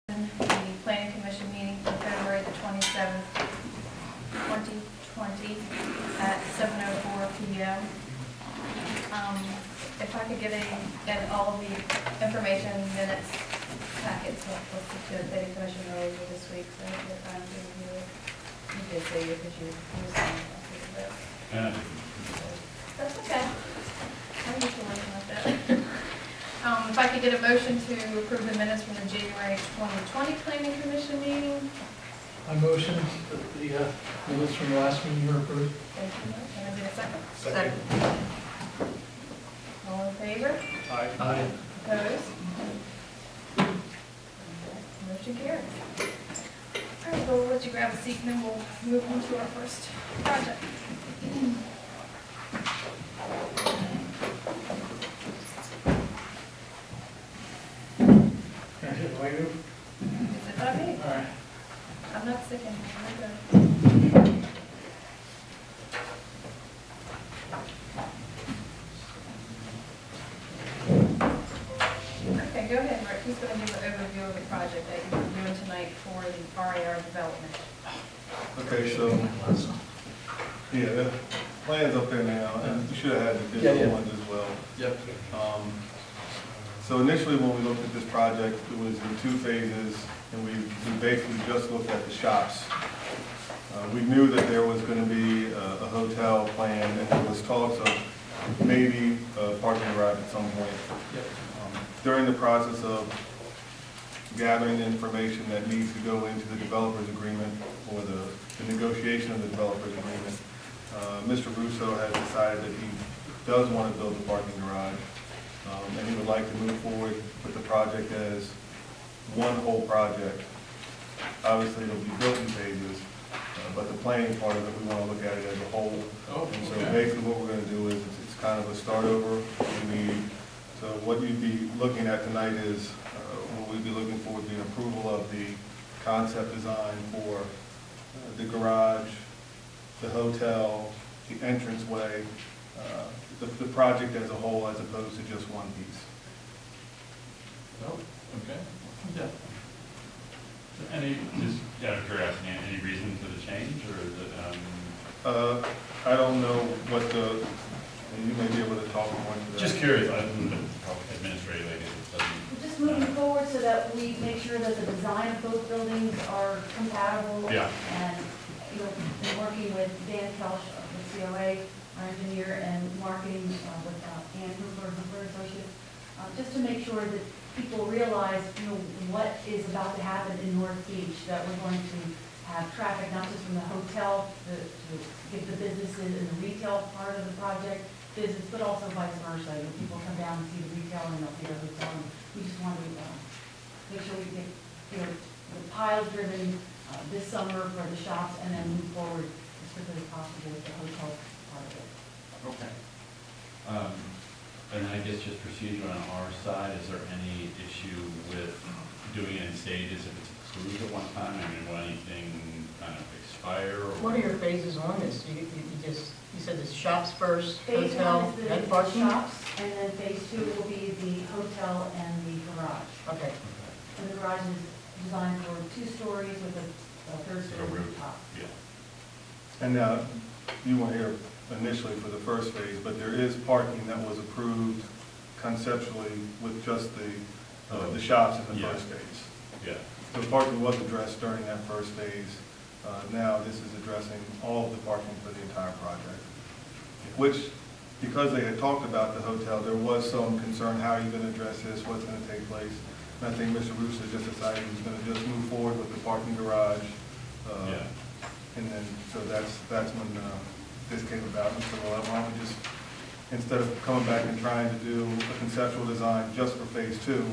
the planning commission meeting for February the 27th, 2020 at 7:04 p.m. If I could get and all of the information, minutes, packets, we'll stick to the planning commission earlier this week, so I have time to review it. You did say it because you were saying that. That's okay. I'm used to working like that. If I could get a motion to approve the minutes from the January 2020 Planning Commission meeting. I motion that the minutes from the last meeting were approved. Thank you. Can I get a second? Second. All in favor? Aye. Opposed? Motion carries. All right, well, we'll let you grab a seat and then we'll move on to our first project. Can I hit the light over? Is it not me? All right. I'm not sick anymore. I'm good. Okay, go ahead, Rick. Who's going to give an overview of the project that you're doing tonight for the RAR development? Okay, so, yeah, the plan's up there now, and you should have had the Yeah, digital yeah. ones as well. Yep. So initially, when we looked at this project, it was in two phases, and we basically just looked at the shops. We knew that there was going to be a hotel plan, and there was talks of maybe a parking garage at some point. Yep. During the process of gathering the information that needs to go into the developer's agreement or the negotiation of the developer's agreement, Mr. Russo has decided that he does want to build a parking garage, and he would like to move forward with the project as one whole project. Obviously, it'll be built in phases, but the planning part of it, we want to look at it as a whole. Oh, And so okay. basically what we're going to do is, it's kind of a start over. So what you'd be looking at tonight is, what we'd be looking for would be an approval of the concept design for the garage, the hotel, the entranceway, the project as a whole as opposed to just one piece. Oh, okay. Yeah. Any, just out of curiosity, any reason for the change, or is it, I don't know what you may be able to talk more into that. just curious, I didn't administratively, it doesn't. We're just moving forward so that we make sure that the design of both buildings are compatible. Yeah. And, you know, been working with Dan Kelch of the COA, our engineer, and marketing with Ann Hooper Associates, just to make sure that people realize, you know, what is about to happen in North Beach, that we're going to have traffic not just from the hotel to give the businesses in the retail part of the project business, but also vice versa. You know, people come down and see the retail and they'll see the hotel. And we just want to make sure we get, you know, the piles driven this summer for the shops, and then move forward as quickly as possible with the hotel part of it. Okay. And I guess just procedure on our side, is there any issue with doing it in stages if it's approved at one time? I mean, will anything kind of expire? Or What are your phases on this? You said the shops first, Phase hotel, one is then the parking? shops, and then phase two will be the hotel and the garage. Okay, And the garage is designed for 2 stories with a third A story roof. top. Yeah. And now, you weren't here initially for the first phase, but there is parking that was approved conceptually with just the shops in the Yeah. first phase. Yeah. So parking was addressed during that first phase. Now this is addressing all of the parking for the entire project. Which, because they had talked about the hotel, there was some concern, how are you going to address this, what's going to take place? And I think Mr. Russo just decided he was going to just move forward with the parking garage. Yeah. And then, so that's when this came about. And so, well, why don't we just, instead of coming back and trying to do a conceptual design just for phase 2,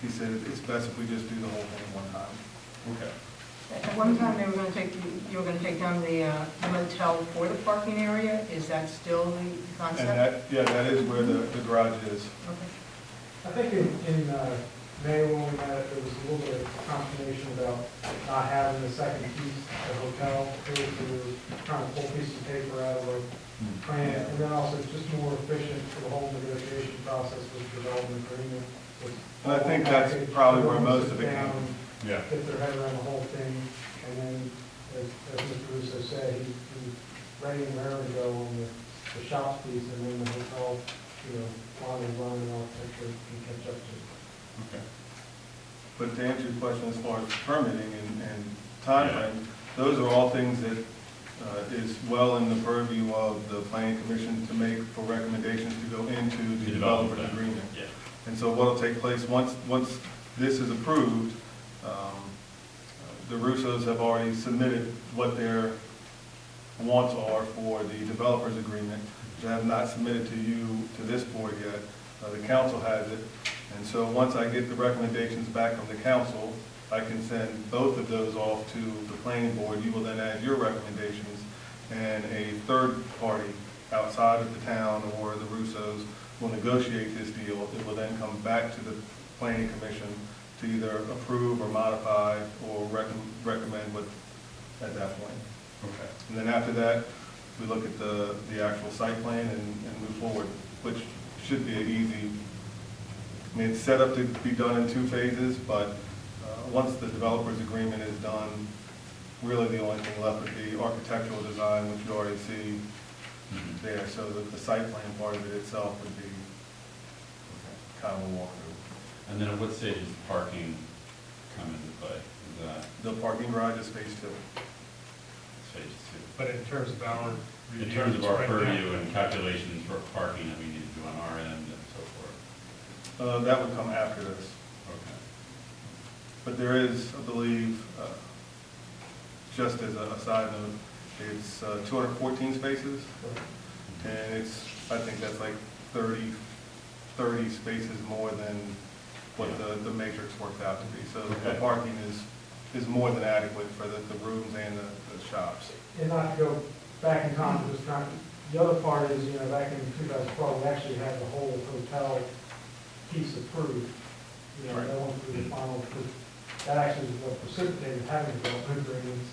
he said it's best if we just do the whole thing at one time. Okay. at one time you were going to take down the motel for the parking area. Is that still the And concept? that is where the garage is. Okay. I think in May when we met, there was a little bit of consternation about not having the second piece, the hotel. They were trying to pull pieces of paper out of the plan, and then also it's just more efficient for the whole negotiation process with the development agreement. And I think that's probably where most of it came. Yeah. get their head around the whole thing, and then, as Mr. Russo said, he's ready and raring to go on the shops piece, and then the hotel, while they're running architecture, can catch up to. Okay. But to answer your question as far as permitting and timeframe, those are all things that is well in the purview of the planning commission to make for recommendations to go into the developer's agreement. Yeah. And so what'll take place, once this is approved, the Russos have already submitted what their wants are for the developer's agreement. They have not submitted to you, to this board yet. The council has it. And so once I get the recommendations back from the council, I can send both of those off to the planning board. You will then add your recommendations, and a third party outside of the town or the Russos will negotiate this deal. It will then come back to the planning commission to either approve or modify or recommend what at that point. Okay. And then after that, we look at the actual site plan and move forward, which should be an easy, I mean, it's set up to be done in 2 phases, but once the developer's agreement is done, really the only thing left would be architectural design, which you already see there. So the site plan part of it itself would be kind of a walkthrough. And then at what stage does parking come into play? Is that The parking garage is phase 2. phase 2? But in terms of our In review, terms of it's our right now. purview and calculations for parking that we need to do on our end and so forth? That would come after this. Okay. But there is, I believe, just as a side note, it's 214 spaces, and it's, I think that's like 30 spaces more than what the matrix works out to be. So the Okay. parking is more than adequate for the rooms and the shops. And not to go back in time, just kind of, the other part is, back in 2012, we actually had the whole hotel piece approved. Right. That went through the final, that actually is what precipitated having development agreements.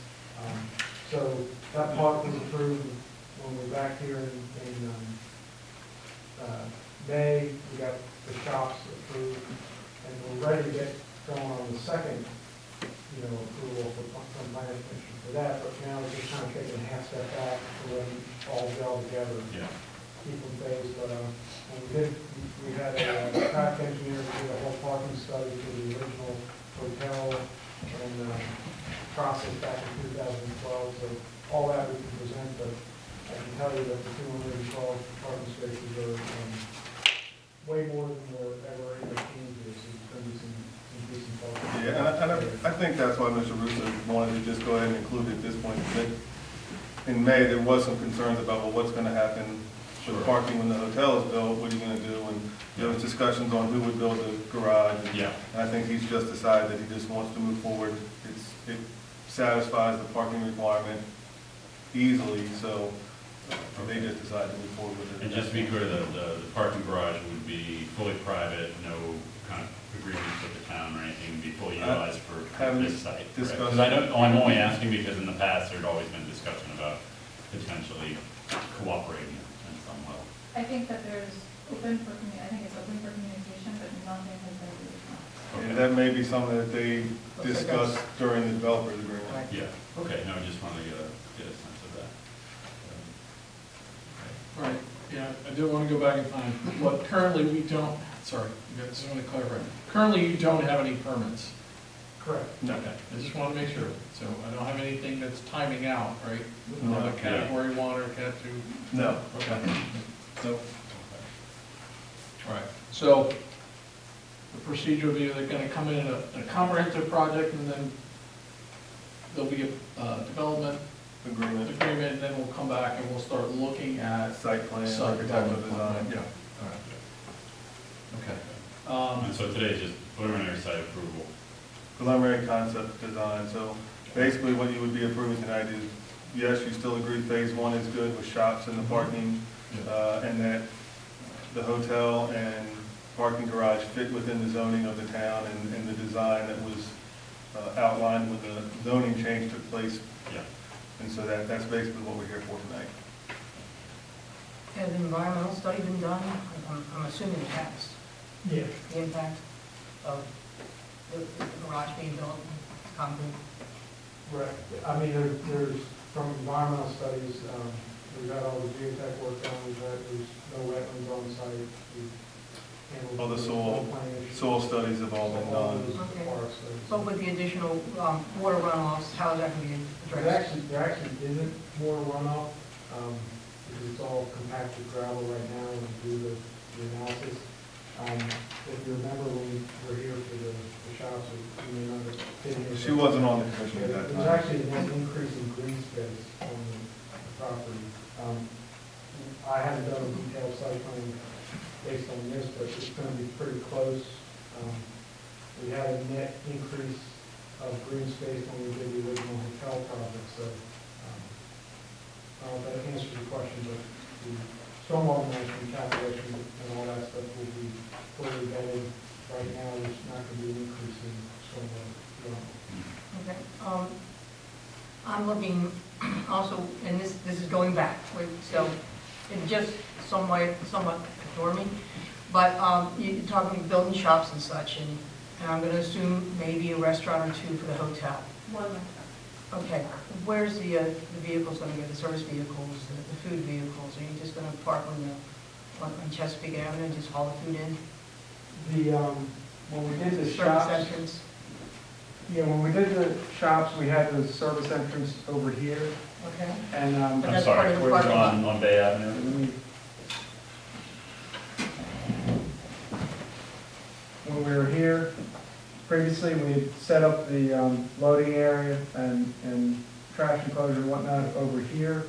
So that part was approved when we were back here in May. We got the shops approved, and we're ready to get going on the second, approval from planning commission for that. But now we're just kind of taking a half step back to let it all gel together, Yeah. keep them phased. But we had a traffic engineer do a whole parking study for the original hotel and process back in 2012. So all that we can present, but I can tell you that the 212 parking spaces are way more than we're ever able to change here, so there's going to be some decent parking. Yeah, and I think that's why Mr. Russo wanted to just go ahead and include it at this point. That in May, there was some concerns about, well, what's going to happen with Sure. parking when the hotel is built, what are you going to do? And there was discussions on who would build the garage. And Yeah. I think he's just decided that he just wants to move forward. It satisfies the parking requirement easily, so they just decided to move forward with it. And just to be clear, the parking garage would be fully private, no kind of agreements with the town or anything, would be fully utilized for haven't this site, correct? discussed- Because I don't, I'm only asking because in the past, there'd always been discussion about potentially cooperating in some level. I think that there's I think it's open for communication, but nothing has been agreed And that may be something that they Looks like discussed that's- during the developer's agreement. Right. Yeah, okay, no, I just wanted to get a sense of that. Right, yeah, I do want to go back in time. What currently we don't, sorry, I just want to clarify. Currently, you don't have any permits. Correct. Okay, I just want to make sure. So I don't have anything that's timing out, right? No. Not a category 1 or cat 2. No. Okay. Nope. All right, so the procedure will be they're going to come in a comprehensive project, and then there'll be a development Agreement, agreement, and then we'll come back and we'll start looking at site plan, site architectural development. design. Yeah, all right. Okay. And so today is just preliminary site approval. Preliminary concept design, so basically what you would be approving tonight is, yes, you still agree phase 1 is good with shops and the parking, and that the hotel and parking garage fit within the zoning of the town and the design that was outlined when the zoning change took place. Yeah. And so that's basically what we're here for tonight. Has an environmental study been done? I'm assuming it has, Yeah. the impact of the garage being built, concrete? Right, I mean, there's, from environmental studies, we've got all the geotech work done, there's no wetlands on site. We've handled All the soil- floodplain issues. Soil studies have all been All done. those Okay. parks, so- But with the additional water runoffs, how is that going to be addressed? There actually isn't more runoff, because it's all compacted gravel right now when we do the analysis. If you remember when we were here for the shops, we may not have been here. She wasn't on the commission at that There's time. actually a net increase in green space on the property. I haven't done a detailed site plan based on this, but it's gonna be pretty close. We had a net increase of green space when we did the original hotel project, so, I don't know if that answers your question, but the stormwater management calculation and all that stuff will be fully vetted. Right now, there's not gonna be an increase in stormwater runoff. Okay, I'm looking also, and this is going back, so it just somewhat ignore me, but you're talking building shops and such, and I'm going to assume maybe a restaurant or two for the hotel. One more. Okay, where's the vehicles going to go, the service vehicles, the food vehicles? Are you just going to park on Chesapeake Avenue and just haul the food in? When we did the Service shops, entrance? yeah, when we did the shops, we had the service entrance over here, Okay. and, But I'm that's sorry, part of the where's it parking lot. on Bay Avenue? let me- when we were here, previously, we had set up the loading area and trash enclosure and whatnot over here,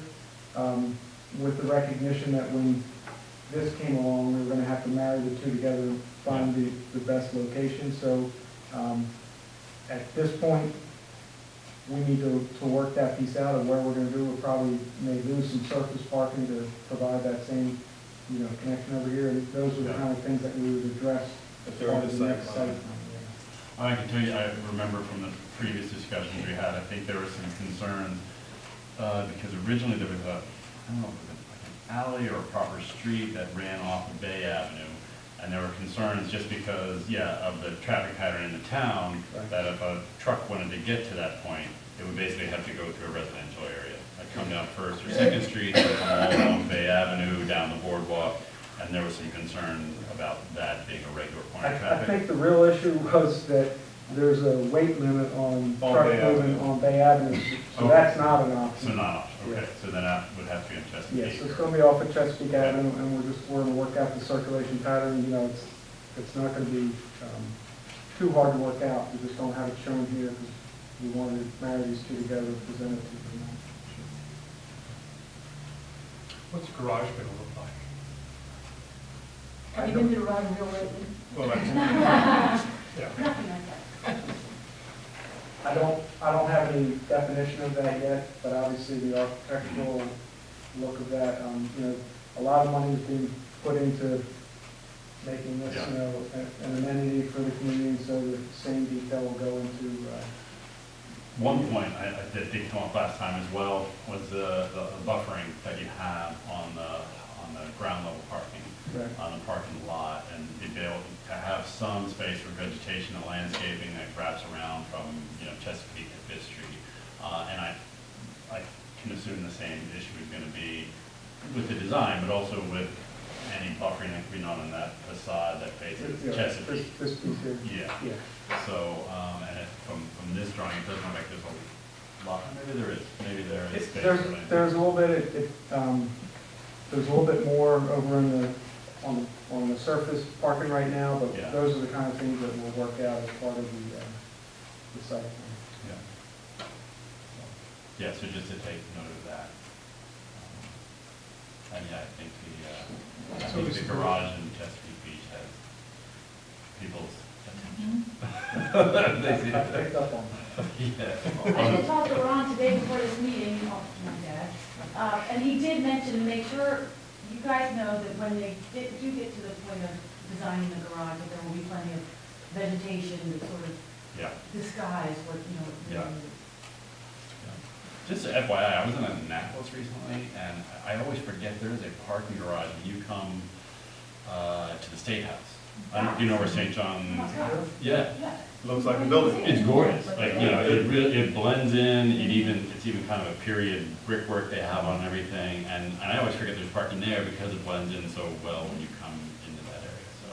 with the recognition that when this came along, we were gonna have to marry the two together and find the best location, so, at this point, we need to work that piece out of where we're gonna do. We'll probably may lose some surface parking to provide that same, connection over here, and those are the kind of things that we would address as During part the of the site next plan. site plan. I can tell you, I remember from the previous discussions we had, I think there were some concerns, because originally there was a, I don't know, if it was like an alley or a proper street that ran off of Bay Avenue, and there were concerns just because, of the traffic pattern in the town, Right. that if a truck wanted to get to that point, it would basically have to go through a residential area. I'd come down First or Second Street, and come all along Bay Avenue, down the boardwalk, and there was some concern about that being a regular point of I traffic. think the real issue was that there's a weight limit on truck Bay movement Avenue. on Bay Avenue, so Okay. that's not an So option. not, okay, Yeah. so then that would have to be in Yes, Chesapeake. it's gonna be off of Chesapeake Avenue, and we're gonna work out the circulation pattern, it's not gonna be, too hard to work out, we just don't have it shown here, because we wanted to marry these two together and present it to them. What's the garage gonna look like? Have you been to the ride and wheel lately? Well, that's, yeah. Nothing like that. I don't have any definition of that yet, but obviously the architectural look of that, a lot of money is being put into making this, Yeah. an amenity for the community, and so the same detail will go into, One point that did come up last time as well was the buffering that you have on the ground level parking, Right. on the parking lot, and you'd be able to have some space for vegetation and landscaping that wraps around from, Chesapeake to Fifth Street. And I can assume the same issue is gonna be with the design, but also with any buffering that could be done on that facade that faces Chesapeake. This piece here. Yeah. Yeah. So, and from this drawing, it doesn't look like there's a lot, maybe there is space. There's, for land. there's a little bit, there's a little bit more over on the surface parking right now, but Yeah. those are the kind of things that we'll work out as part of the site plan. Yeah, so just to take note of that. And I think the garage in Chesapeake Beach has people's attention. They see I it. picked up on that. Yeah. I did talk to Ron today before this meeting, my dad, and he did mention, to make sure you guys know that when they do get to the point of designing the garage, that there will be plenty of vegetation to sort of Yeah. disguise what, Yeah. Just FYI, I was in Annapolis recently, and I always forget there is a parking garage when you come to the State House. Do you know where St. John? Yeah, Yeah. Looks like a building. it's gorgeous, like, you know, it really, it blends in, it's even kind of a period brickwork they have on everything, and I always forget there's parking there because it blends in so well when you come into that area, so.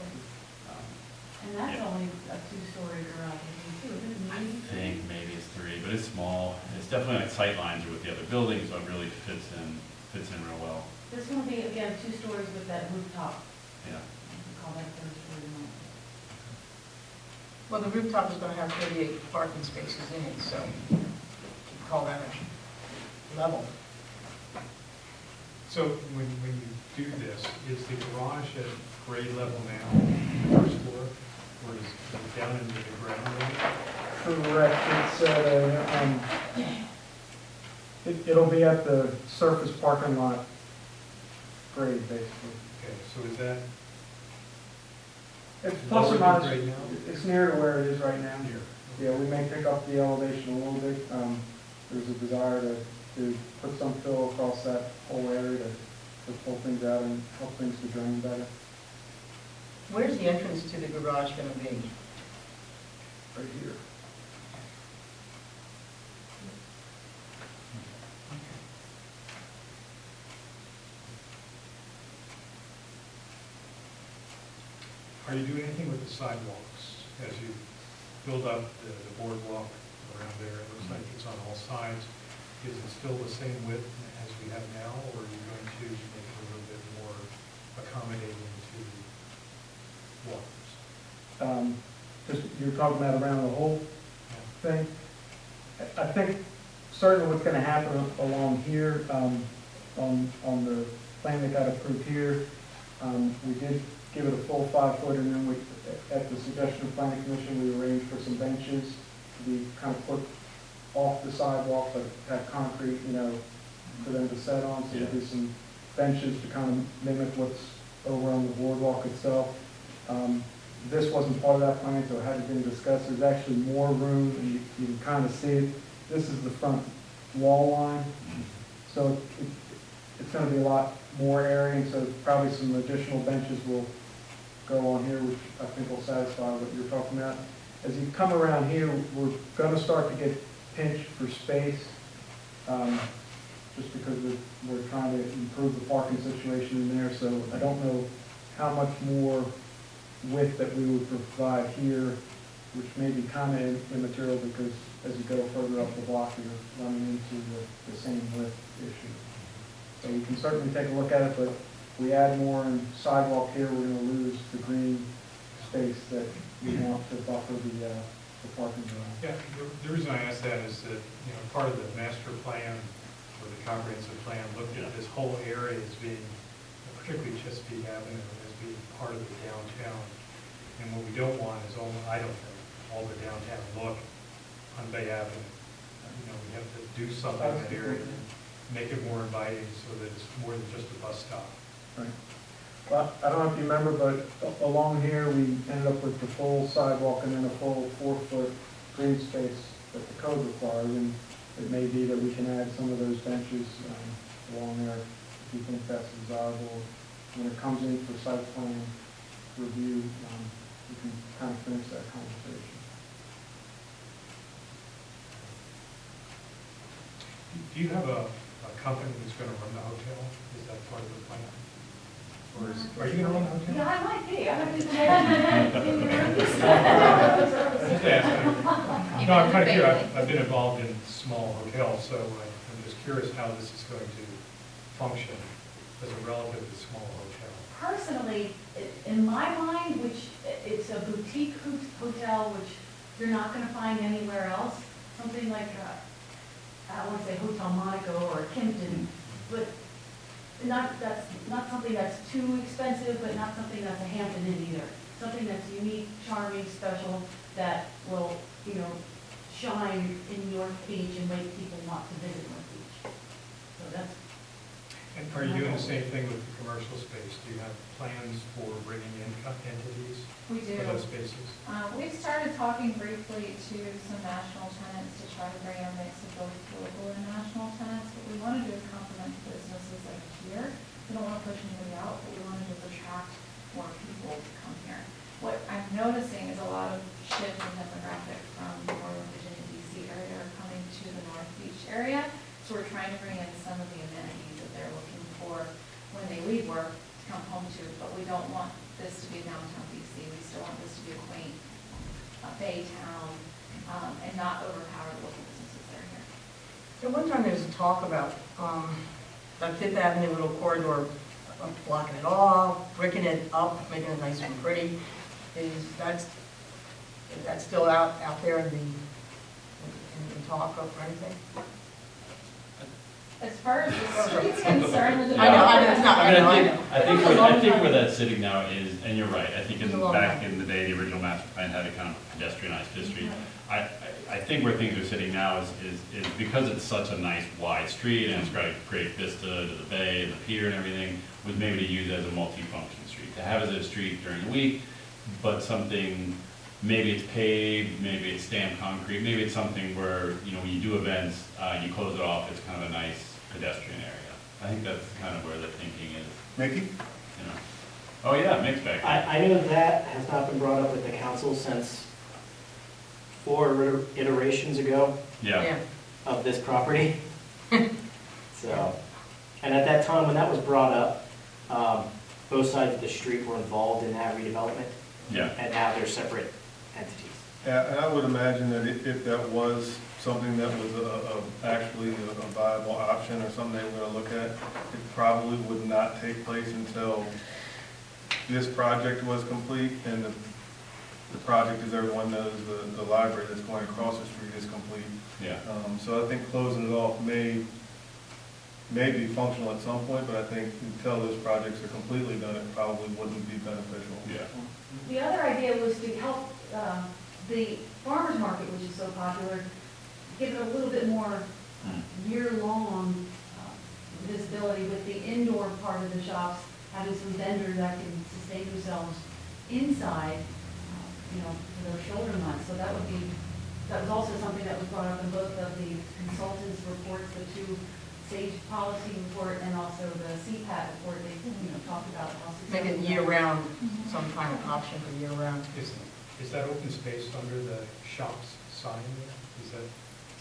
And that's Yeah. only a two-story garage, I think, too, isn't it? I Maybe? think maybe it's 3, but it's small, it's definitely like sight lines with the other buildings, so it really fits in real well, This one will be, again, two stories with that rooftop. yeah. You can call that third story. Well, the rooftop is gonna have 38 parking spaces in it, so you can call that a level. So when you do this, is the garage at grade level now, first floor, or is it down into the ground level? Correct, it'll be at the surface parking lot grade, basically. Okay, so is that It's plus lower or than minus, grade now? it's near to where it is right now. Here. Yeah, we may pick up the elevation a little bit. There's a desire to put some fill across that whole area to pull things out and help things to drain better. Where's the entrance to the garage gonna be? Right here. Are you doing anything with the sidewalks as you build up the boardwalk around there? It looks like it's on all sides. Is it still the same width as we have now, or are you going to make it a little bit more accommodating to walkers? Just, you're talking about around the whole thing? I think certainly what's gonna happen along here, on the plan that got approved here, we did give it a full 5 foot, and then we, at the suggestion of planning commission, we arranged for some benches to be kind of put off the sidewalk, but have concrete, for them to set on, so there'll be some benches to kind of mimic what's over on the boardwalk itself. This wasn't part of that plan, so it hadn't been discussed. There's actually more room, and you can kind of see it. This is the front wall line, so it's gonna be a lot more area, and so probably some additional benches will go on here, which I think will satisfy what you're talking about. As you come around here, we're gonna start to get pinched for space, just because we're trying to improve the parking situation in there, so I don't know how much more width that we would provide here, which may be kind of immaterial, because as you go further up the block, you're running into the same width issue. So we can certainly take a look at it, but if we add more in sidewalk here, we're gonna lose the green space that we want to buffer the parking zone. Yeah, the reason I ask that is that, part of the master plan or the comprehensive plan looked at this whole area as being, particularly Chesapeake Avenue, as being part of the downtown. And what we don't want is I don't think, all the downtown look on Bay Avenue. We have to do something in that area, make it more inviting so that it's more than just a bus stop. Right. Well, I don't know if you remember, but along here, we ended up with the full sidewalk and then a full 4 foot green space that the code requires, and it may be that we can add some of those benches along there if you think that's desirable. When it comes in for site plan review, we can kind of finish that conversation. Do you have a company that's going to run the hotel? Is that part of the plan? Or are you going to run the hotel? Yeah, I might be. I might be. Just asking. No, I'm kind of curious. I've been involved in small hotels, so I'm just curious how this is going to function as a relatively small hotel. Personally, in my mind, which it's a boutique hotel, which you're not gonna find anywhere else, something like, I want to say Hotel Monaco or Kimpton, but that's not something that's too expensive, but not something that's a Hampton Inn either. Something that's unique, charming, special, that will, shine in North Beach and make people want to visit North Beach. So that's. And are you doing the same thing with the commercial space? Do you have plans for bringing in entities We do. for those spaces? We've started talking briefly to some national tenants to try to bring a mix of both local and national tenants. What we want to do is complement businesses like here. We don't want to push anybody out, but we want to just attract more people to come here. trying to bring in some of the amenities that they're looking for when they leave work to come home to, but we don't want this to be downtown DC. We still want this to be a quaint bay town, and not overpower the local businesses that are here. So one time there was a talk about that Fifth Avenue little corridor, blocking it off, bricking it up, making it nice and pretty. Is that still out there in the talk of or anything? As far as the street's concerned, the I know, it's not, I mean, I know. I think where that's sitting now is, and you're right, I think It's a long back time. in the day, the original master plan had a kind of pedestrianized Fifth Street. I think where things are sitting now is because it's such a nice wide street and it's got a great vista to the bay and the pier and everything, was maybe to use it as a multi-function street, to have it as a street during the week, but something, maybe it's paved, maybe it's stamped concrete, maybe it's something where, you know, when you do events, you close it off, it's kind of a nice pedestrian area. I think that's kind of where the thinking is, Mickey? you know. Oh, yeah, mixed bag. I know that has not been brought up with the council since 4 iterations ago Yeah, of this property. So, and at that time, when that was brought up, both sides of the street were involved in that redevelopment, yeah. and now they're separate entities. Yeah, and I would imagine that if that was something that was actually a viable option or something they were gonna look at, it probably would not take place until this project was complete and the project, as everyone knows, the library that's going across the street is complete. Yeah. So I think closing it off may be functional at some point, but I think until those projects are completely done, it probably wouldn't be beneficial. Yeah. The other idea was to help the farmer's market, which is so popular, give it a little bit more year-long visibility with the indoor part of the shops, having some vendors that can sustain themselves inside, for their shoulder months. So that was also something that was brought up in both of the consultants' reports, the two SAGE policy report and also the CPAT report. They, talked about how Make it successful year-round, some kind of option for year-round. Is that open space under the shops sign there? Is that,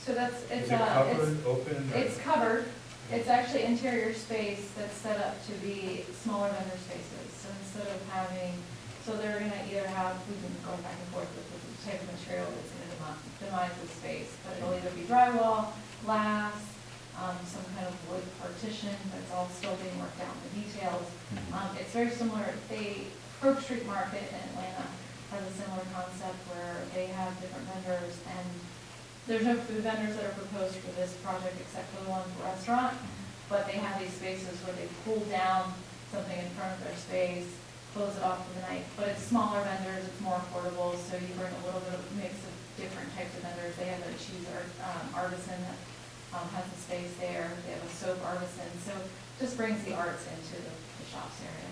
So that's, is it covered, open? or- it's covered. It's actually interior space that's set up to be smaller vendor spaces. So instead of having, so they're gonna either have, we've been going back and forth with the type of material that's gonna demise the space, but it'll either be drywall, glass, some kind of wood partition, that's all still being worked out in the details. It's very similar, Crook Street Market in Atlanta has a similar concept where they have different vendors, and there's no food vendors that are proposed for this project except for the one for restaurant, but they have these spaces where they pull down something in front of their space, close it off for the night, but it's smaller vendors, it's more affordable, so you bring a little bit of mix of different types of vendors. They have a cheese artisan that has a space there, they have a soap artisan, so just brings the arts into the shops area.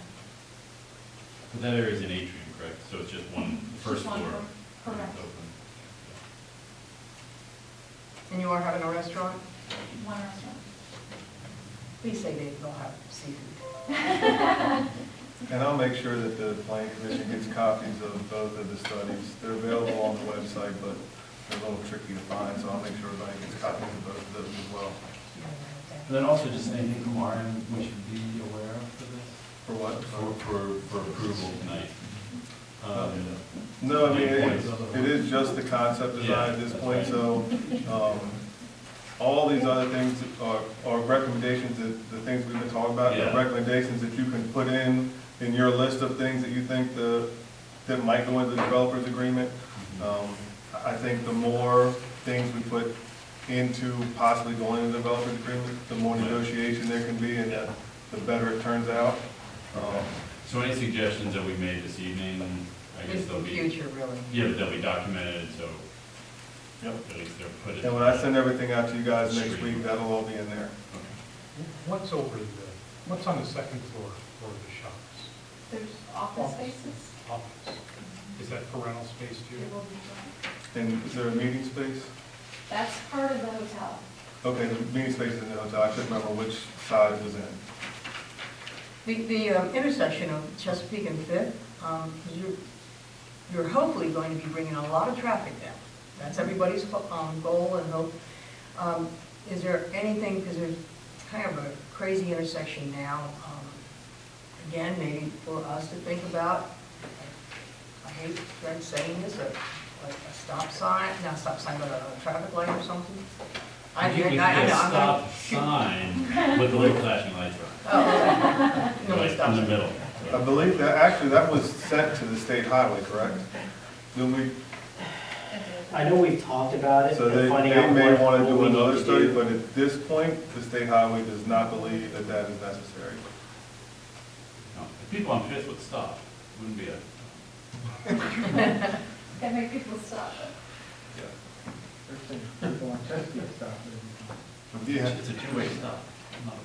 But that area is an atrium, correct? So it's just one, the first Just one floor. floor, correct. It's open. And you are having a restaurant? One restaurant. Please say they will have seafood. And I'll make sure that the planning commission gets copies of both of the studies. They're available on the website, but they're a little tricky to find, so I'll make sure everybody gets copies of both of those as well. And then also just anything from our end we should be aware of for this? For what? For approval tonight. No, I mean, it is just the concept design at this point, so, all these other things are recommendations, the things we've been talking about, Yeah. are recommendations that you can put in your list of things that you think that might go into the developer's agreement. I think the more things we put into possibly going into the developer's agreement, the more negotiation there can be, and the better it turns out. So any suggestions that we made this evening, I guess It's they'll the be, future, really. yeah, but they'll be documented, so Yep. at least they're put it. And when I send everything out to you guys next week, that'll all be in there. What's what's on the second floor for the shops? There's office spaces. Office. Is that for rental space too? It will be- And is there a meeting space? That's part of the hotel. Okay, the meeting space is in the hotel. I couldn't remember which side it was in. The intersection of Chesapeake and Fifth, you're hopefully going to be bringing a lot of traffic down. That's everybody's goal and hope. is there anything, because there's kind of a crazy intersection now, again, maybe for us to think about, I hate Fred saying this, like a stop sign, not a stop sign, but a traffic light or something? I You could know, get a I'm gonna stop shoot. sign with the little flashing lights Oh, okay. No, right stop in the sign. middle. I believe that, actually, that was sent to the state highway, correct? Then we, I know we've talked about it so and they finding out may what want to what do we another need to study, do. but at this point, the state highway does not believe that that is necessary. No, if people on Fifth would stop, wouldn't be a, Can make people stop. There's some people on Chesapeake stop there. Yeah. it's a two-way stop, not a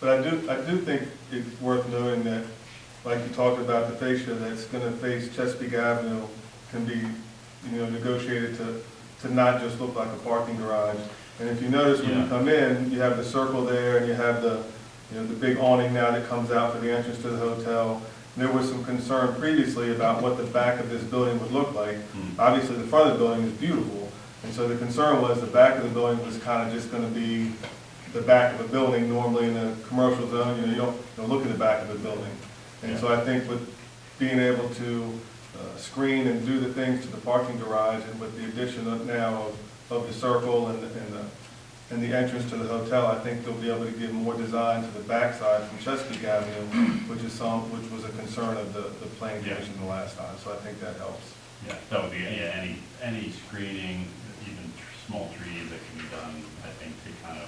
But I do think it's worth noting that, like you talked about, the fascia that's gonna face Chesapeake Avenue can be, negotiated to not just look like a parking garage. And if you notice, when you Yeah. come in, you have the circle there, and you have the big awning now that comes out for the entrance to the hotel. There was some concern previously about what the back of this building would look like. Hmm. Obviously, the front of the building is beautiful, and so the concern was the back of the building was kind of just gonna be the back of a building. Normally in a commercial zone, you don't look at the back of the building. And so I think with being able to screen and do the things to the parking garage, and with the addition now of the circle and the entrance to the hotel, I think they'll be able to give more design to the backside from Chesapeake Avenue, which was a concern of the planning Yeah. commission the last time, so I think that helps. Yeah, that would be, yeah, any screening, even small trees that can be done, I think, to kind of,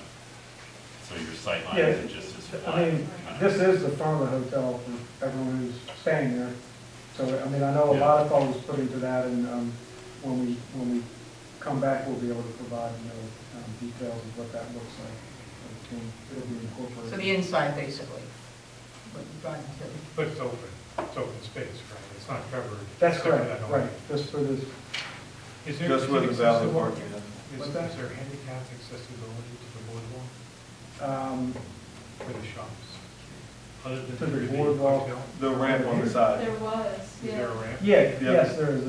so your sight line Yeah, isn't just as flat. I mean, this is the front of the hotel for everyone who's staying there. So, I mean, I know a lot of thought was put into that, and when we come back, we'll be able to provide, details of what that looks like. It'll be incorporated. So the inside, basically. What you're trying to do. But it's open space, right? It's not covered. That's except for correct, that right, awning. just for this, Is there, Just is with it the valid accessible? parking. What's Is that? there handicap accessibility to the boardwalk for the shops? Other than To the through boardwalk. hotel? The ramp on the side. There was, Is there a ramp? yeah, yes, there is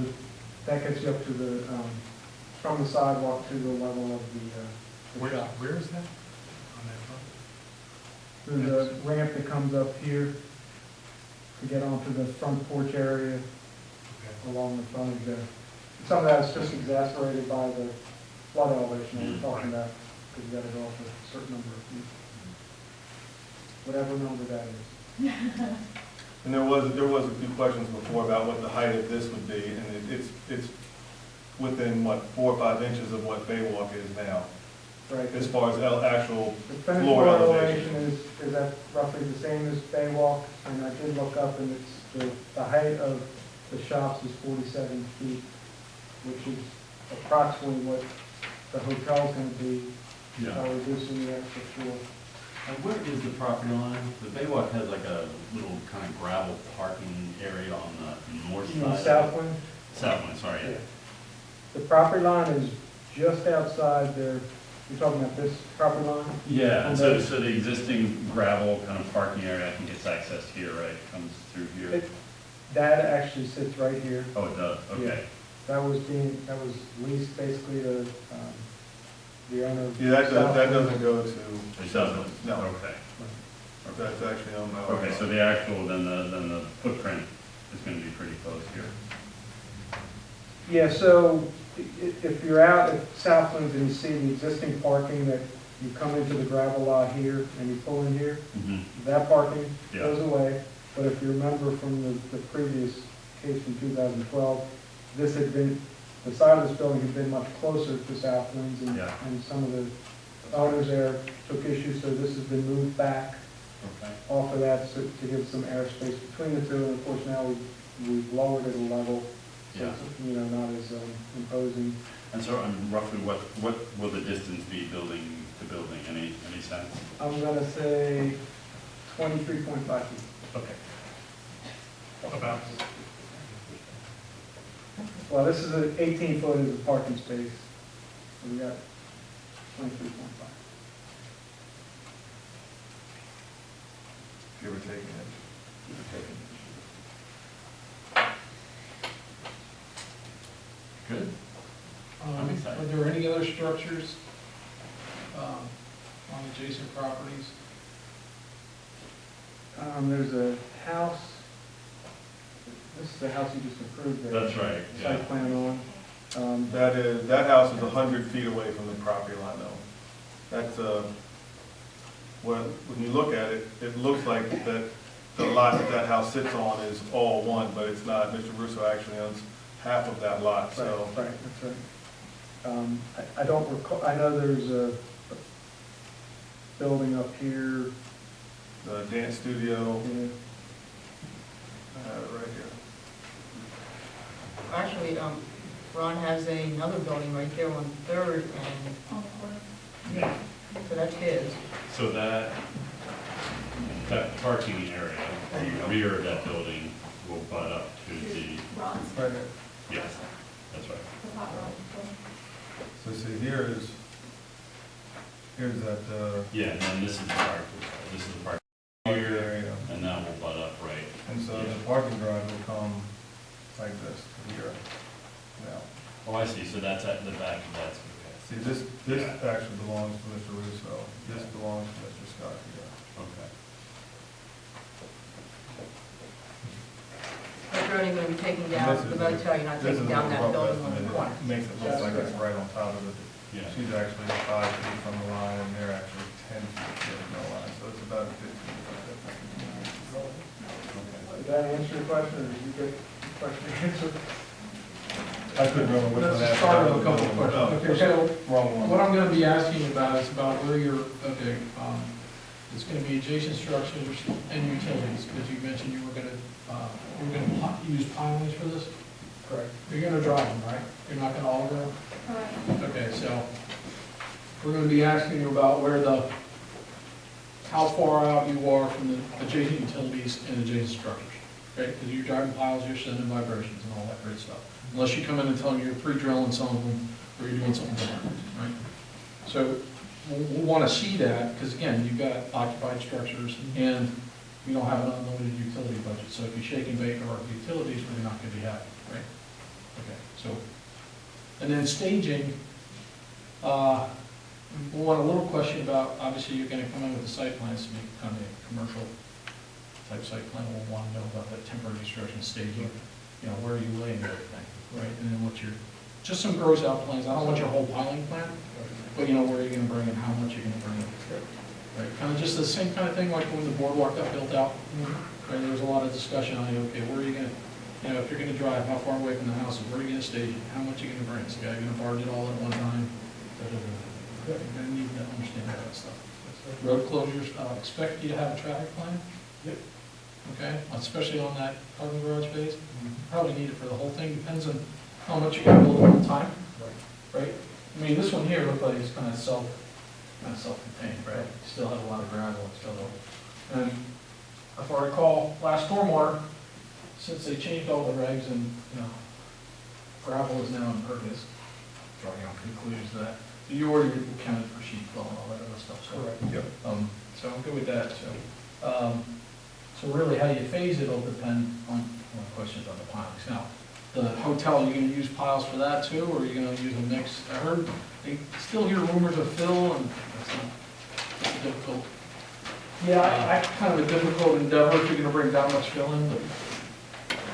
that gets you up to the, from the sidewalk to the level of the shop. Where is that on that property? There's a ramp that comes up here to get onto the front porch area Okay. along the front of there. Some of that's just exacerbated by the flood elevation that we're talking about, because you gotta go up a certain number of feet. Whatever number that is. And there was a few questions before about what the height of this would be, and it's within, 4 or 5 inches of what Baywalk is now, Right. as far as actual The finished floor floor elevation. elevation is at roughly the same as Baywalk, and I did look up, and it's, the height of the shops is 47 feet, which is approximately what the hotel's gonna be, Yeah. reducing the extra floor. And where is the property line? The Baywalk has like a little kind of gravel parking area on the north You side. mean Southwind? Southwind, sorry, Yeah. yeah. The property line is just outside there, you're talking about this property line? Yeah, and so the existing gravel kind of parking area, I think it's accessed here, right? Comes through here? It- That actually sits right here. Oh, it does, okay. That was leased basically to, the owner. of Yeah, that Southwind. doesn't go to. It doesn't? No, Okay. that's actually on my. Okay, so the actual, then the footprint is gonna be pretty close here. Yeah, so if you're out at Southlands and you see the existing parking that you come into the gravel lot here and you pull in here, Mm-hmm. that parking Yeah. goes away. But if you remember from the previous case from 2012, this had been, the side of this building had been much closer to Southlands, and Yeah. and some of the owners there took issue, so this has been moved back Okay. off of that to give some airspace between the two. And of course, now we've lowered it a level, so Yeah. it's, not as imposing. And so, roughly, what will the distance be building to building? Any sense? I'm gonna say 23.5 feet. Okay. About, Well, this is 18 foot is a parking space, so we got 23.5. Give or take an inch. Give or take an inch. Good. I'm excited. Are there any other structures on adjacent properties? There's a house, this is the house you just approved the That's right, yeah. site plan on. That house is 100 feet away from the property line though. That's, when you look at it, it looks like that the lot that that house sits on is all one, but it's not. Mr. Russo actually owns half of that lot, so. Right, that's right. I don't recall, I know there's a building up here, The dance studio, yeah. right here. Actually, Ron has another building right there on Third, and, On the corner. yeah, so that's his. So that parking area, the rear of that building will butt up to the, Ron's, Right here. yes, that's right. the hot rod. So see, here's that, Yeah, and then this is the park, this is the park here, area. and that will butt up right. And so Yeah. the parking garage will come like this here. Now, Oh, I see, so that's at the back of that. see, this actually belongs to Mr. Russo. This belongs to Mr. Scott here. Okay. But you're only gonna be taking down This is- the motel, you're not This is taking a down little that rough building on the estimate. corner. It makes it look like it's right on top of it. Yeah. She's actually 5 feet from the line, and they're actually 10 feet from the line, so it's about 15 feet. Did that answer your question, or did you get the question answered? I couldn't remember which one. Let's start with a couple of questions. Okay, so Wrong one. what I'm gonna be asking about is about where you're, okay, it's gonna be adjacent structures and utilities, because you mentioned you were gonna use pilings for this? Correct. You're gonna drive them, right? You're not gonna auger them? Correct. Okay, so we're gonna be asking you about how far out you are from the adjacent utilities and adjacent structures, right? Because you're driving piles, you're sending vibrations and all that great stuff. Unless you come in and tell me you're pre-drilling some of them, or you're doing something different, right? So we'll wanna see that, because again, you've got occupied structures, and we don't have an unlimited utility budget. So if you shake and bake our utilities, we're not gonna be happy, right? Okay, so, and then staging, we want a little question about, obviously, you're gonna come in with the site plans to be kind of a commercial type site plan. We'll want to know about that temporary construction staging, you know, where are you laying everything, right? And then what's just some gross out plans. I don't want your whole piling plan, but you know, where are you gonna bring and how much you're gonna bring in, right? Kind of just the same kind of thing like when the boardwalk got built out, right? There was a lot of discussion on, okay, where are you gonna, you know, if you're gonna drive, how far away from the house, where are you gonna stage it, how much are you gonna bring? Is the guy gonna barge it all at one time? You're gonna need to understand that stuff. Road closures, expect you to have a traffic plan? Yep. Okay, especially on that parking garage phase, probably need it for the whole thing, depends on how much you got built at one time, right? I mean, this one here looked like it's kind of self-contained, right? Still have a lot of gravel and stuff. And if I recall, last stormwater, since they changed all the regs and, you know, gravel is now impervious, drawing out conclusions to that. You already accounted for sheet flow and all that other stuff, so. Correct. Yep. So I'm good with that, so really how you phase it will depend on questions on the pilings. Now, the hotel, are you gonna use piles for that too, or are you gonna use a mix? I heard, I still hear rumors of fill, and that's difficult. Yeah, I kind of a difficult endeavor if you're gonna bring that much fill in, but,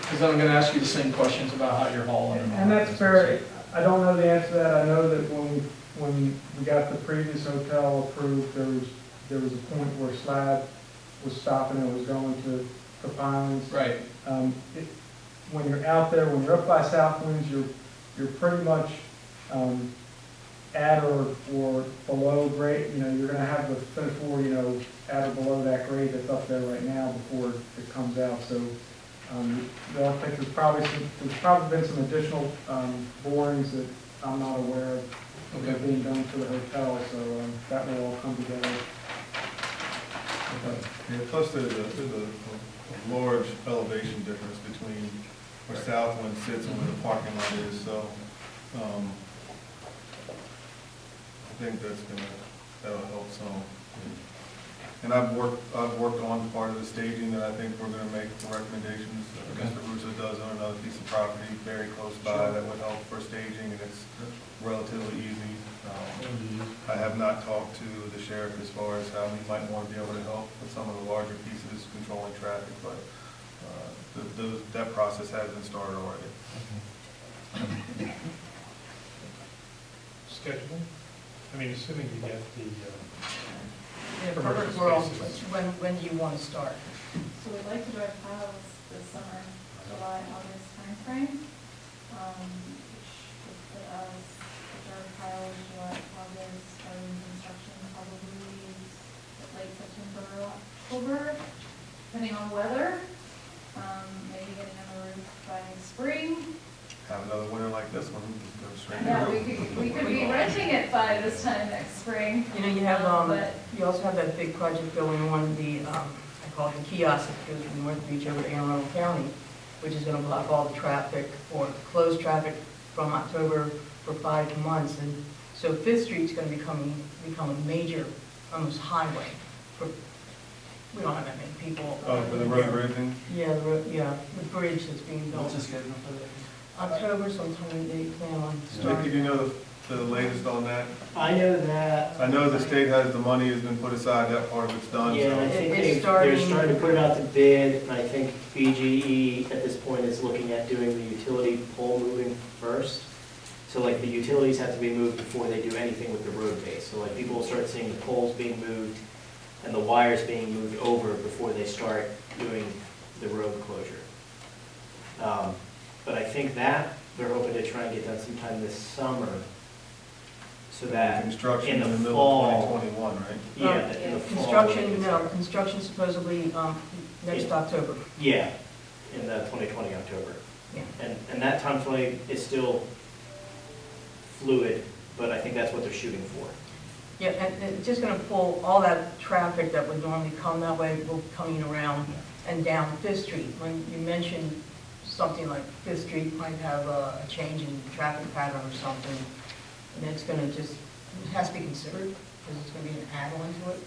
because I'm gonna ask you the same questions about how you're hauling and all And that. that's fair. I don't know the answer to that. I know that when we got the previous hotel approved, there was a point where slab was stopping and was going to pilings. Right, When you're out there, when you're up by South Winds, you're pretty much at or below grade. You know, you're gonna have the finish floor, you know, at or below that grade that's up there right now before it comes out. So I think there's probably been some additional borings that I'm not aware of that are being done for the hotel, so that will all come together. Yeah, plus there's a large elevation difference between where Southwind sits and where the parking lot is, so, I think that'll help some. And I've worked on part of the staging that I think we're gonna make the recommendations. Okay. Mr. Russo does own another piece of property very close by that would help for staging, and it's I have not talked to the sheriff as far as how he might want to be able to help with some of the larger pieces controlling traffic, but that process has been started already. Schedule? I mean, assuming you get the, In a Commercial perfect world, spaces. when do you want to start? So we'd like to drive piles this summer, July, August timeframe, which would put us, the drive piles, July, August, starting construction probably late September, October, depending on weather. Maybe getting on the roof by spring. Have another winter like this one, just go straight. Yeah, we could be renting it by this time next spring. You know, you have, But- you also have that big project going on, I call it the kiosk, that goes from North Beach over to Anne Arundel County, which is gonna block all the traffic, or close traffic from October for 5 months. And so Fifth Street's gonna become a major, almost highway for, we don't have that many people. Oh, for the road bridging? Yeah, the bridge that's being built. What's the schedule for that? October sometime, they plan on Nick, starting. do you know the latest on that? I know that. I know the state has the money has been put aside, that part of it's done, Yeah, and I so. think It's they're starting- starting to put it out to bid, and I think BGE at this point is looking at doing the utility pole moving first. So like the utilities have to be moved before they do anything with the road base. So like people will start seeing the poles being moved and the wires being moved over before they start doing the road closure. But I think that they're hoping to try and get done sometime this summer, so that Construction in in the the middle fall- of 2021, right? yeah, in the fall. Construction, no, construction supposedly, next October. Yeah, in the 2020 October. Yeah. And that time frame is still fluid, but I think that's what they're shooting for. Yeah, and it's just gonna pull all that traffic that would normally come that way, will be coming around and down Fifth Street. When you mentioned something like Fifth Street might have a change in traffic pattern or something, and it's gonna just, it has to be considered, because it's gonna be an add-on to it.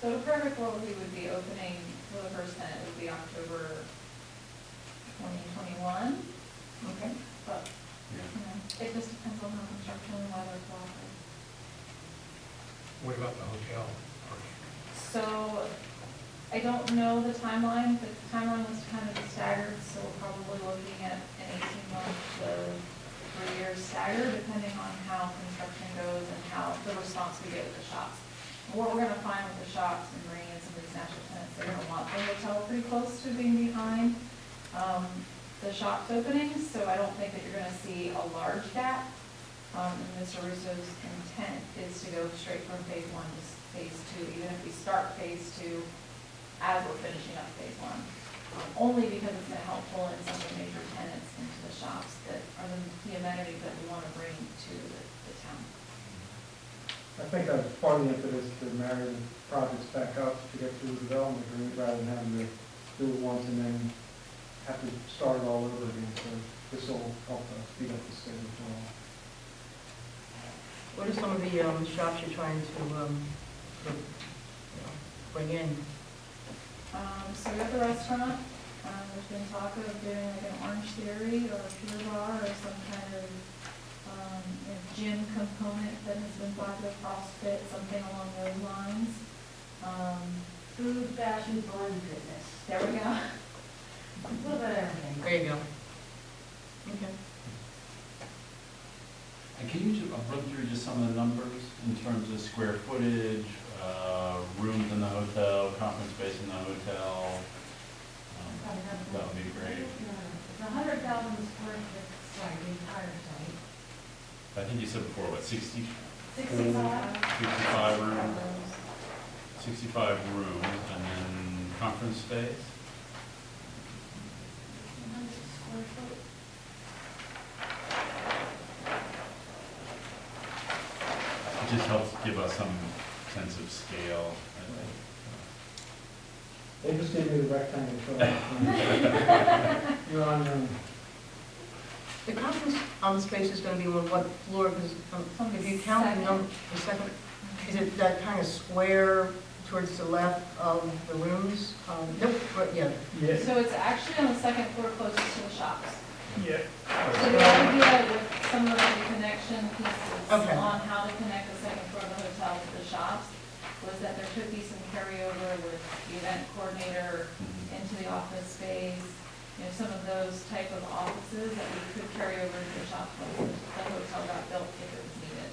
So a perfect world, we would be opening, for the first tenant would be October 2021, Okay. but, you know, it just depends on how construction and weather cooperates. what about the hotel? So I don't know the timeline. The timeline was kind of staggered, so we're probably looking at an 18-month to 3-year stagger, depending on how construction goes and how the response we get with the shops. What we're gonna find with the shops and bringing in some of these national tenants, they're gonna want the hotel pretty close to being behind the shops openings, so I don't think that you're gonna see a large gap. And Mr. Russo's intent is to go straight from phase 1 to phase 2, even if we start phase 2 as we're finishing up phase 1. Only because it's gonna help pull in some of the major tenants into the shops that are the amenities that we wanna bring to the town. I think that's part of the impetus to marry the projects back up to get through the development agreement rather than having to do it once and then have to start it all over again. So this will help speed up the schedule as well. What are some of the shops you're trying to, bring in? So we have the restaurant, there's been talk of doing like an Orange Theory or a Pure Bar or some kind of gym component that has been thought of, CrossFit, something along those lines. Food, fashion, fun, fitness, There we go. a little bit of everything. There you go. Okay. And can you just run through just some of the numbers in terms of square footage, rooms in the hotel, conference space in the hotel? That would be great. It's 100,000 square foot site, the entire site. I think you said before, what, 60, 65. 65 rooms? 65 rooms, and then conference space? 100 square foot. It just helps give us some sense of scale, I think. They just gave me the rectangle. So you're on your own. The conference space is gonna be on what floor, because if you count the number, the second, is it that kind of square towards the left of the rooms? Nope, but yeah. Yes. So it's actually on the second floor closest to the shops. Yeah. So the idea with some of the connection pieces Okay. on how to connect carry over with the event coordinator into the office space. You know, some of those type of offices that we could carry over to the shop when the hotel got built if it was needed.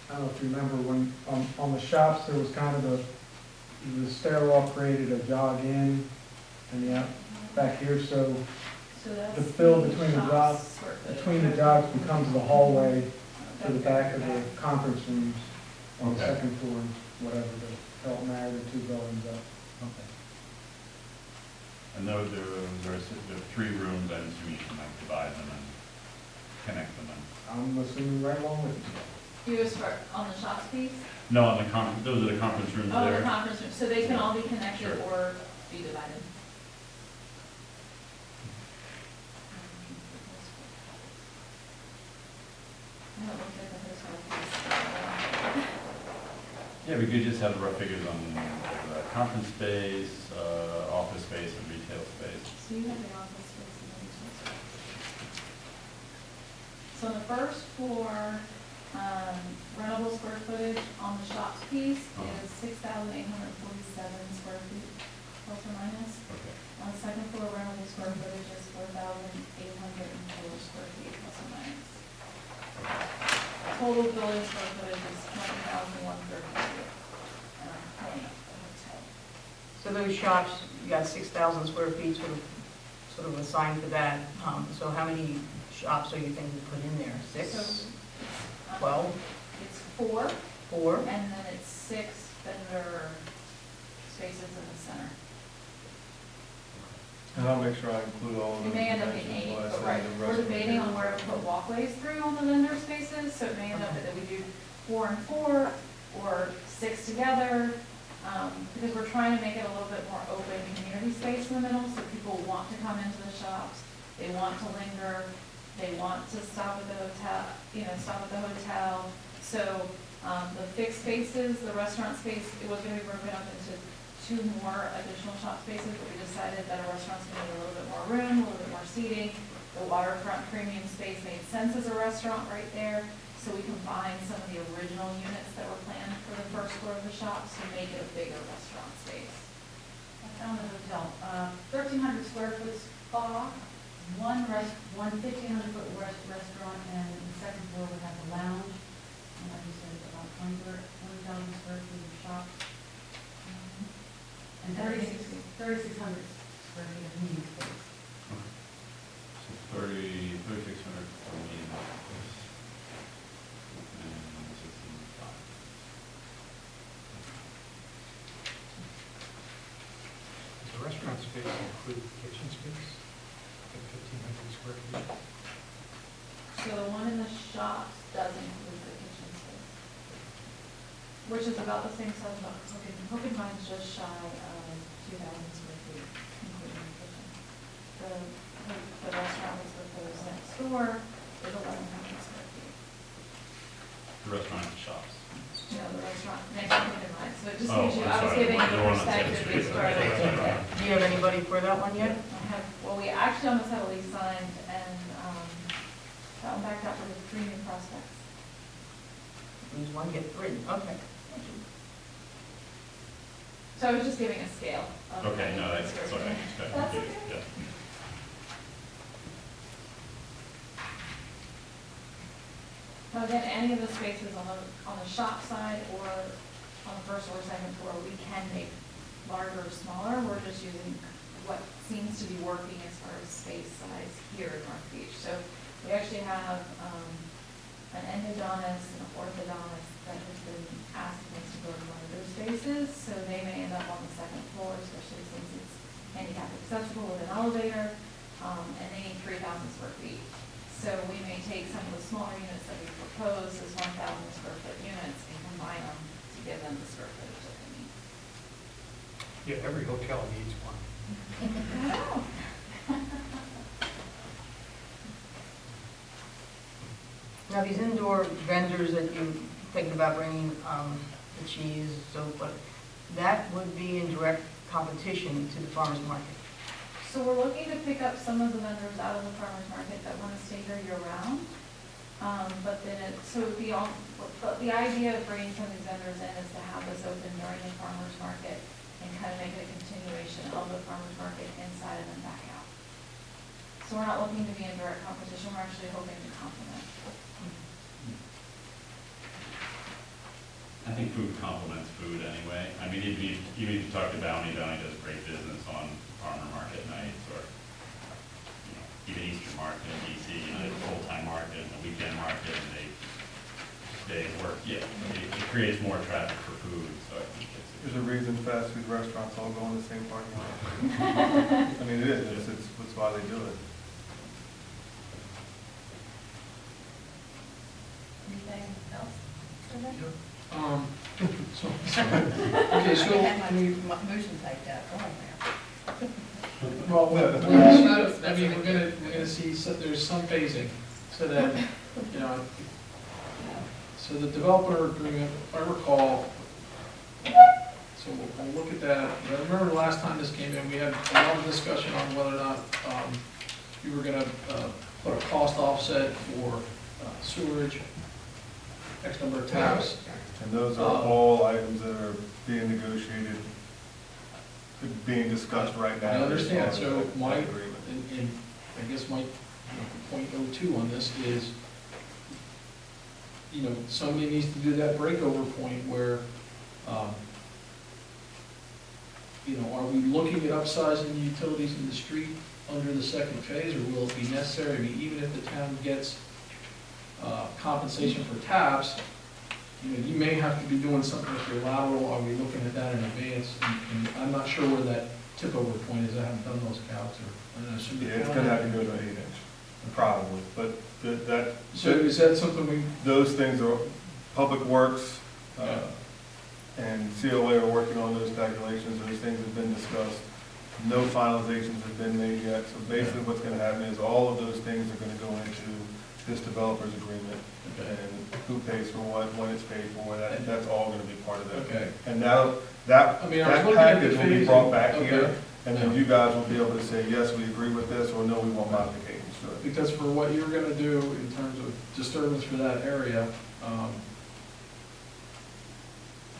I don't know if you remember when, on the shops, there was kind of the stairwell created a jog in and the out back here, so So that's the fill between the shop's jogs, square footage. between the jogs becomes the hallway to the back of the conference rooms on the Okay. second floor, whatever, the Hilton Marriott, the two buildings up. Okay. And there are 3 rooms, I assume you can like divide them and connect them and. I'm assuming right along with you. You was for, on the shops piece? No, on the those are the conference rooms Oh, the there. conference room, so they can all be connected Sure. or be divided. I haven't looked at the hotel piece. Yeah, we could just have the rough figures on the conference space, office space, and retail space. So you have the office space and the retail space. So on the first floor, rentable square footage on the shops piece is 6,847 square feet, plus or minus. Okay. On the second floor, rentable square footage is 4,804 square feet, plus or minus. Total building square footage is 20,132. And I'm pulling up the hotel. So those shops, you got 6,000 square feet sort of assigned for that. So how many shops are you thinking to put in there? 6? So, 12? It's 4, 4? and then it's 6 vendor spaces in the center. And I'll make sure I include all of It those. may end up being 8, but right, we're debating on where to put walkways through on the vendor spaces, so it may end up that we do 4 and 4, or 6 together, because we're trying to make it a little bit more open community space in the middle, so people want to come into the shops, they want to linger, they want to stop at the hotel, stop at the hotel. So, the fixed spaces, the restaurant space, it was gonna be broken up into 2 more additional shop spaces, but we decided that a restaurant's gonna need a little bit more room, a little bit more seating. The waterfront premium space made sense as a restaurant right there, so we combined some of the original units that were planned for the first floor of the shops to make it a bigger restaurant space. I found the hotel, 1,300 square foot spa, one 1,500 foot restaurant, and the second floor would have a lounge. And like you said, it's about 20,000 square feet of shop. And 3,600 square feet of meeting space. So 3,600 for meeting office. And 16,500. Does the restaurant space include kitchen space? At 1,500 square feet? So the one in the shops does include the kitchen space, which is about the same size as Hook and Vine's just shy of 2,000 square feet, including the kitchen. The restaurant is proposed next door is 1,100 square feet. The restaurant and shops. You know, the restaurant next to Hook and Vine, so it just Oh, gives you, I'm I was sorry. giving you The a one on perspective Second as Street. far as. Do you have anybody for that one yet? I have, well, we actually almost have a lease signed and, that one backed up with 3 new prospects. Lose 1, get 3. Okay. So I was just giving a scale of. Okay, no, that's what I expected. That's Yeah, okay. yeah. So again, any of the spaces on the shop side or on the first or second floor, we can make larger or smaller. We're just using what seems to be working as far as space size here in North Beach. So we actually have, an endodontist and an orthodontist that has been asking us to go to one of those spaces. So they may end up on the second floor, especially since it's handicap accessible with an elevator, and they need 3,000 square feet. So we may take some of the smaller units that we propose as 1,000 square foot units and combine them to give them the square footage that they need. Yeah, every hotel needs one. Now, these indoor vendors that you're thinking about bringing, the cheese, so, but that would be in direct competition to the farmer's market. So we're looking to pick up some of the vendors out of the farmer's market that want to stay here year round. But then but the idea of bringing some of these vendors in is to have this open during the farmer's market and kind of make it a continuation of the farmer's market inside and then back out. So we're not looking to be in direct competition, we're actually hoping to complement. I think food complements food anyway. I mean, even if you talk to Bounty does great business on farmer market nights, or, you know, even Easter market in DC, you know, the full-time market and the weekend market, and they work, it creates more traffic for food, so I think it's. There's a reason fast food restaurants all go in the same parking lot. I mean, it is, it's why they do it. Anything else? So, okay, so, I had my motion typed out, go on there. well, I mean, we're gonna see, so there's some phasing, so that, you know, so the developer agreement, if I recall, so we'll look at that. I remember the last time this came in, we had a lot of discussion on whether or not, you were gonna, put a cost offset for sewerage, X number of taps. And those are all items that are being negotiated, being discussed right now. I understand, so That my, agreement. and I guess my point .02 on this is, you know, somebody needs to do that breakover point where, you know, are we looking at upsizing the utilities in the street under the second phase, or will it be necessary? I mean, even if the town gets compensation for taps, you know, you may have to be doing something with your lateral. Are we looking at that in advance? And I'm not sure where that tip over point is. I haven't done those calcs, or, I assume. Yeah, it's gonna have to go to an 8-inch, probably, but So is that something we, those things are, Public Works, and COA are working on those calculations, those things have been discussed. No finalizations have been made yet, so basically what's gonna happen is all of those things are gonna go into this developer's agreement. And who pays for what, when it's paid for, that's all gonna be part of that. okay. And that I mean, I was that looking at the package will be phasing. brought back Okay. here, and then you guys will be able to say, yes, we agree with this, or no, we want modifications to it. Because for what you're gonna do in terms of disturbance for that area,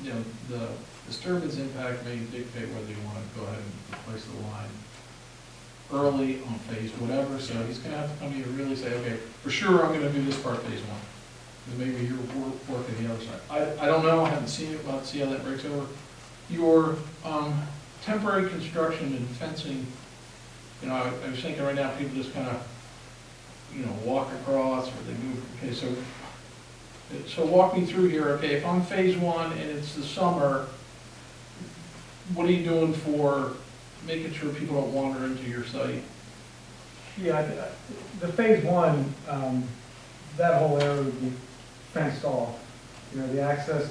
you know, the disturbance impact may dictate whether you wanna go ahead and replace the line early on phase whatever, so he's gonna have to come here and really say, okay, for sure, I'm gonna do this part phase one. And maybe you're working the other side. I don't know, I haven't seen it, we'll have to see how that breaks over. Your, temporary construction and fencing, you know, I was thinking right now, people just kinda, you know, walk across, or they move, okay, so walk me through here, okay, if I'm phase one and it's the summer, what are you doing for making sure people don't wander into your site? Yeah, the phase one, that whole area would be fenced off. You know, the access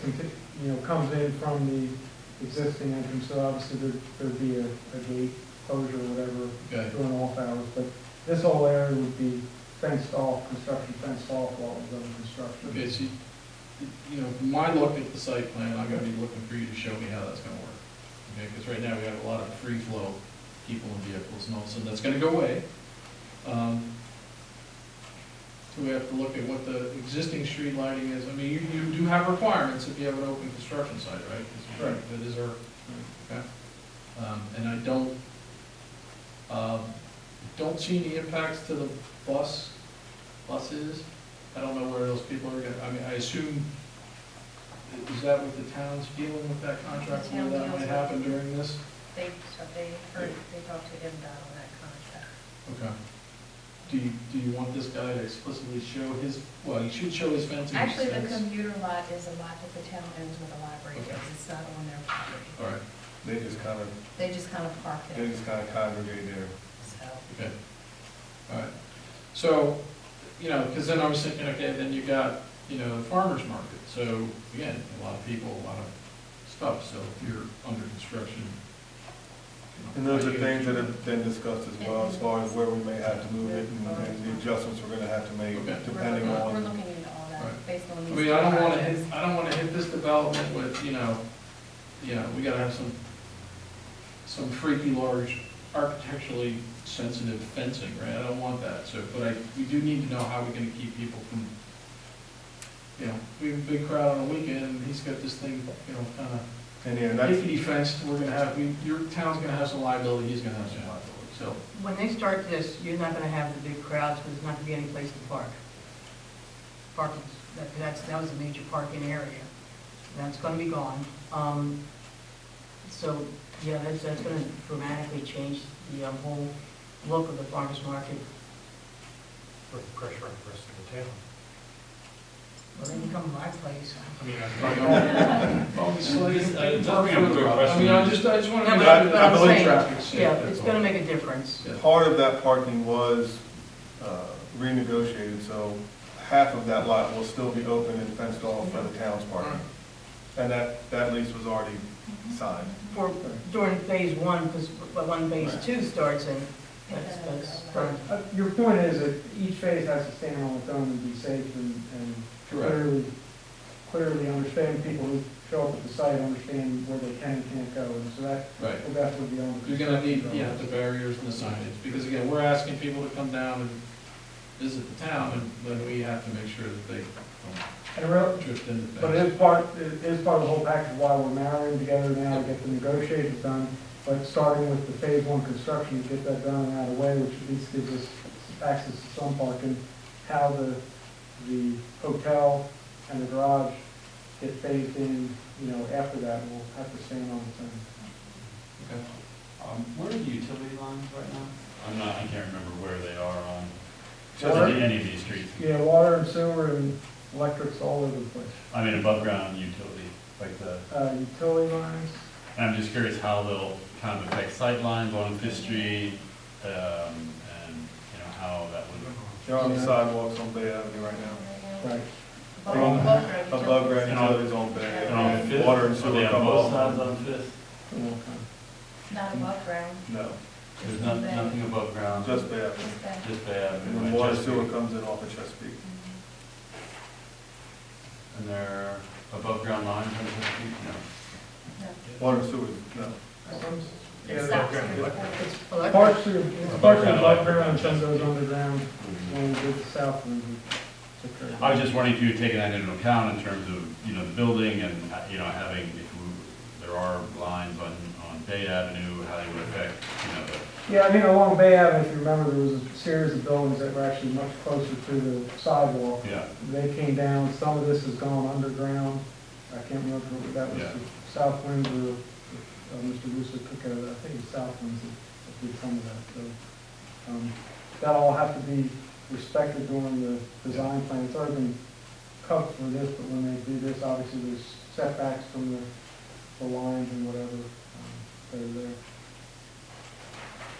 comes in from the existing entrance, so obviously there'd be a gate closure or whatever Okay, during off hours, but this whole area would be fenced off, construction fenced off while it was under construction. okay, so, you know, from my look at the site plan, I'm gonna be looking for you to show me how that's gonna work. Okay, because right now we have a lot of free flow, people and vehicles, and all of a sudden that's gonna go away. So we have to look at what the existing street lighting is. I mean, you do have requirements if you have an open construction site, right? Right. That is our, okay. And I don't see any impacts to the buses. I don't know where those people are gonna, I mean, I assume, is that what the town's dealing with that contract, The where town that deals might with- happen during this? They talked to MDOT on that contract. Okay. Do you want this guy to explicitly show his, well, he should show his fencing. Actually, the expense. commuter lot is a lot that the town owns with the library, Okay. because it's not on their property. All right, They just kind of Park congregate there. so. okay. All right. So, you know, because then I was thinking, okay, then you got, you know, the farmer's market. So, again, a lot of people, a lot of stuff. So if you're under construction. you know, And those how are you things gonna that have been discussed as well, as far as where we may have to move it and the adjustments we're gonna have to make, Okay. depending We're on. looking into all that, Right. based on I these. mean, I don't wanna projects. hit this development with, you know, we gotta have some freaky large architecturally sensitive fencing, right? I don't want that, so, but we do need to know how we're gonna keep people from you know, we have a big crowd on a weekend, and he's got this thing, you know, kind of And yeah, that's, iffy fenced, we're gonna have, your town's gonna have some liability, he's gonna have some liability, so. When they start this, you're not gonna have the big crowds, because there's not gonna be any place to park. Parking, that was a major parking area. That's gonna be gone. So, yeah, that's gonna dramatically change the whole look of the farmer's market. Put pressure on the rest of the town. Well, they can come to my place. I mean, I mean, I just wanna No, make but sure that I I'm the believe- saying, traffic's safe, yeah, that's it's all. gonna make a difference. Yeah. part of that parking was renegotiated, so half of that lot will still be open and fenced off for the town's parking. And that lease was already signed. For, during phase one, because when phase two starts, and that's done. Your point is that each phase has to stand on its own and be safe and Correct. clearly understand, people who show up at the site understand where they can and can't go, and so that Right. will definitely be on. You're gonna need, yeah, the barriers and the signage, because again, we're asking people to come down and visit the town, and then we have to make sure that they And real, don't drift into things. but it is part of the whole package why we're marrying together now to get the negotiations done, but starting with the phase one construction, to get that done and out of the way, which at least gives us access to some parking, how the hotel and the garage get phased in, you know, after that, we'll have to stand on its own. Okay. Where are the utility lines right now? I can't remember where they are on Water? any of these streets. Yeah, water and sewer and electrics all over the place. I mean, above ground utility, like the, Utility lines, and I'm just curious how they'll kind of affect sight lines on Fifth Street, and, you know, how that would. They're on the sidewalks on Bay Avenue right now. right. Above ground And on- utilities on Bay. And on and Fifth, Water and are sewer they on come both off. sides on Fifth? Not above ground. No, There's nothing above ground, just Bay Avenue. Just that. just Bay Avenue. And and water Chesapeake. sewer comes in off of Chesapeake. And they're above ground lines on Chesapeake? No. No. Water and sewer, no. It Yeah, stops above here. ground. It's electric. Parts are ground above electric ground, on some goes Chesapeake. underground, when we did the south one. we took care of I was that. just wondering if you had taken that into account in terms of, you know, the building and, you know, having, there are lines on Bay Avenue, how they would affect, you know, the, Yeah, I mean, along Bay Avenue, if you remember, there was a series of buildings that were actually much closer to the sidewalk. yeah. They came down, some of this has gone underground. I can't remember if that was Yeah. the South Winds or Mr. Russo took care of that. I think it's South Winds that did some of that. So that'll all have to be respected during the design plan. It's already been cut for this, but when they do this, obviously there's setbacks from the lines and whatever that are there.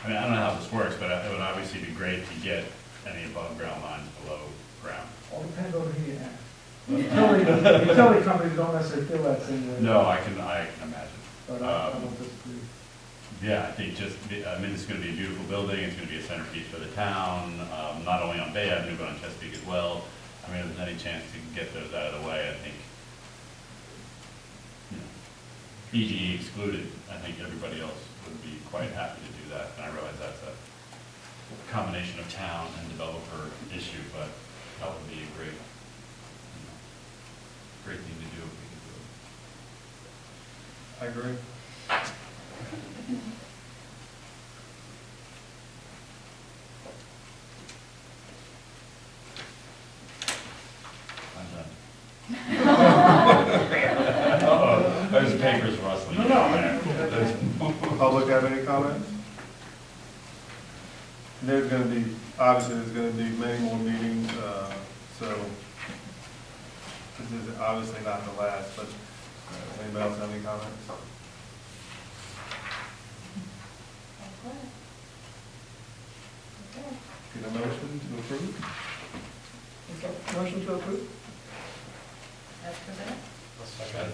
I mean, I don't know how this works, but it would obviously be great to get any above ground lines below ground. All depends on who you ask. Utility companies don't necessarily feel that same way. No, I can imagine. But I don't disagree. Yeah, I think I mean, it's gonna be a beautiful building, it's gonna be a centerpiece for the town, not only on Bay Avenue, but on Chesapeake as well. I mean, if there's any chance to get those out of the way, I think, you know, PGE excluded, I think everybody else would be quite happy to do that. And I realize that's a combination of town and developer issue, but that would be a great, you know, great thing to do if we could do it. I agree. I'm done. Uh-oh, there's papers rustling. No. Does public have any comments? There's gonna be, obviously, there's gonna be many more meetings, so this is obviously not the last, but anybody else have any comments? Get a motion to approve? Okay, motion to approve? As presented? Second.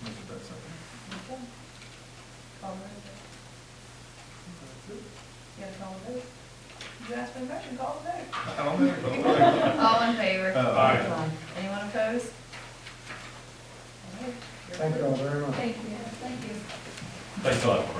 Mr. Betts, second. Okay. Call the vote. You gotta call the vote. You asked for a motion, call the vote. I'll make it. All in favor? Aye. Anyone opposed? All right, you're Thank you all approved. very much. Thank you, thank you. Thanks a lot for